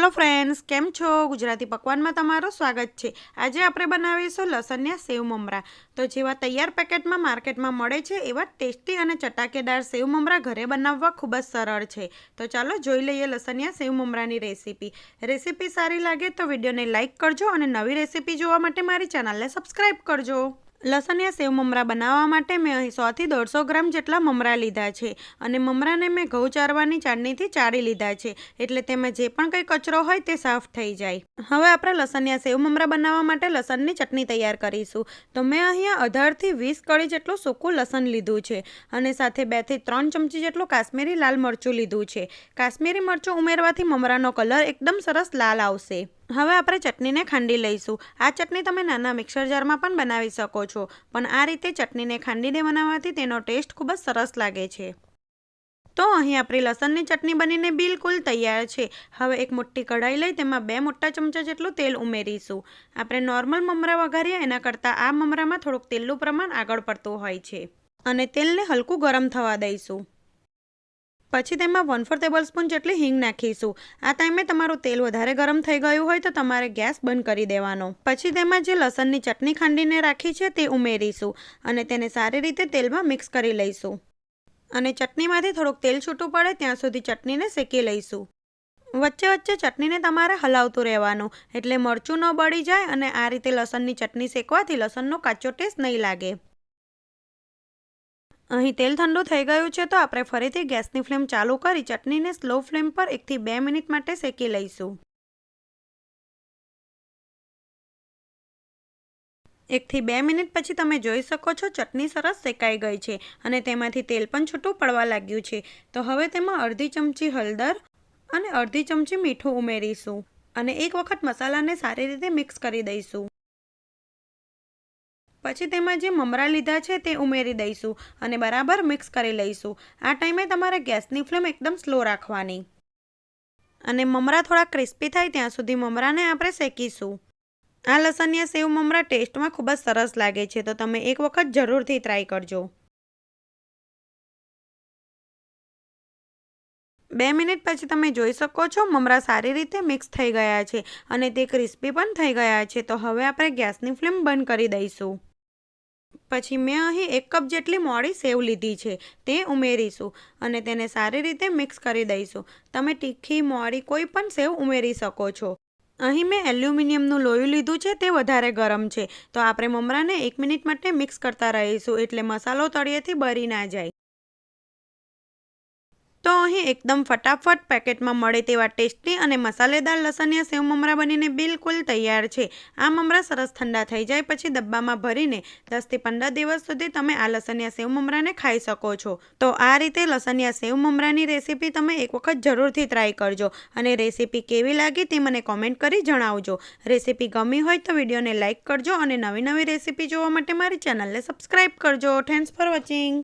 Hello friends, केम छो? गुजराती पकवान में तमारुं स्वागत है। आज आपणे बनावीशुं लसनिया सेव ममरा। तो जेवा तैयार पेकेट में मार्केट में मळे छे एवा टेस्टी और चटाकेदार सेव ममरा घरे बनाववा खूब ज सरल है। तो चलो जोई लईए लसनिया सेव ममरानी रेसिपी सारी लगे तो विडियो ने लाइक करजो और नवी रेसिपी जोवा माटे मारी चेनल ने सब्सक्राइब करजो। लसनिया सेव ममरा बनाववा माटे मैं अहीं 100 થી 150 ग्राम जेटला ममरा लीधा छे अने ममराने मैं घઉં चारवानी चाळणीथी चाળી लीधा छे एटले तेमां जे पण कंई कचरो होय ते साफ थई जाय। हवे आपणे लसनिया सेव ममरा बनाववा माटे लसणनी चटनी तैयार करीशुं। तो मैं अहींया 18 થી 20 कળી जेटલું सूकું लसन लीधुं छे अने साथे 2 થી 3 चमची जेटલું काश्मीरी लाल मरचुं लीधुं छे। काश्मीरी मरचुं उमेरवाथी ममरानो कलर एकदम सरस लाल आवशे। हवे आपणे चटनीने खांडी लईशुं। आ चटनी तमे नाना मिक्सर जारमां पण बनावी शको छो, पण आ रीते चटनीने खांडीने बनाववाथी तेनो टेस्ट खूब ज सरस लागे छे। तो अहीं आपणी लसणनी चटनी बनीने बिलकुल तैयार छे। हवे एक मोटी कढ़ाई लई तेमां 2 मोटा चमचा जेटલું तेल उमेरीशुं। आपणे नॉर्मल ममरा वघारीए एना करતાં आ ममरामां थोडुंक तेलनुं प्रमाण आगळ पड़तुं होय छे अने तेलने हलकું गरम थवा दईशुं। पछी तेमां 1/4 टेबलस्पून जेटली हींग नाखीशुं। आ टाइमे तमारुं तेल वधारे गरम थई गयुं होय तो तमारे गैस बंध करी देवानो। पछी तेमां जे लसणनी चटनी खांडीने राखी छे ते उमेरीशुं अने तेने सारी रीते तेलमां मिक्स करी लईशुं अने चटनीमांथी थोडुंक तेल छूटुं पड़े त्यां सुधी चटनीने शेकी लईशुं। वच्चे वच्चे चटनीने तमारे हलावतुं रहेवानुं एटले मरचुं न बળી जाय अने आ रीते लसणनी चटनी शेकवाथी लसणनो काचो टेस्ट नहीं लागे। अहीं तेल ठंडू थई गयुं छे तो आपणे फरीथी गैसनी फ्लेम चालू करी चटनीने स्लो फ्लेम पर 1 થી 2 मिनिट माटे शेकी लईशुं। 1 થી 2 मिनिट पछी तमे जोई शको छो चटनी सरस शेकाई गई छे अने तेमांथी तेल पण छूटुं पड़वा लाग्युं छे। तो हवे तेमां अर्धी चमची हळदर अने अर्धी चमची मीठुं उमेरीशुं अने एक वखत मसालाने सारी रीते मिक्स करी दईशुं। पछी तेमां जे ममरा लीधा छे ते उमेरी दईशुं अने बराबर मिक्स करी लईशुं। आ टाइमे तमारे गैसनी फ्लेम एकदम स्लो राखवानी अने ममरा थोड़ा क्रिस्पी थाय त्यां सुधी ममराने आपणे शेकीशुं। आ लसनिया सेव ममरा टेस्टमां खूब ज सरस लागे छे, तो तमे एक वखत जरूरथी ट्राय करजो। 2 मिनिट पछी तमे जोई शको छो ममरा सारी रीते मिक्स थई गया छे अने ते क्रिस्पी पण थई गया छे। तो हवे आपणे गैसनी फ्लेम बंध करी दईशुं। पछी मैं अहीं 1 कप जेटली मोड़ी सेव लीधी छे ते उमेरीशुं अने तेने सारी रीते मिक्स करी दईशुं। तमे तीखी मोड़ी कोई पण सेव उमेरी शको छो। अहीं मैं एल्युमिनियमनुं लोયું लीधुं छे ते वधारे गरम छे, तो आपणे ममराने 1 मिनिट माटे मिक्स करता रहीशुं एटले मसालो तळियेथी बળી ना जाय। तो अहीं एकदम फटाफट पेकेट में मळे तेवा टेस्टी अने मसालेदार लसनिया सेव ममरा बनीने बिलकुल तैयार छे। आ ममरा सरस ठंडा थई जाय पछी डब्बामां भरीने 10 થી 15 दिवस सुधी तमे आ लसनिया सेव ममराने खाई शको छो। तो आ रीते लसनिया सेव ममरानी रेसिपी तमे एक वखत जरूरथी ट्राय करजो अने रेसिपी केवी लागी ते मने कॉमेंट करी जणावजो। रेसिपी गमी होय तो विडियोने लाइक करजो अने नवी नवी रेसिपी जोवा माटे मारी चेनलने सब्सक्राइब करजो। Thanks for watching.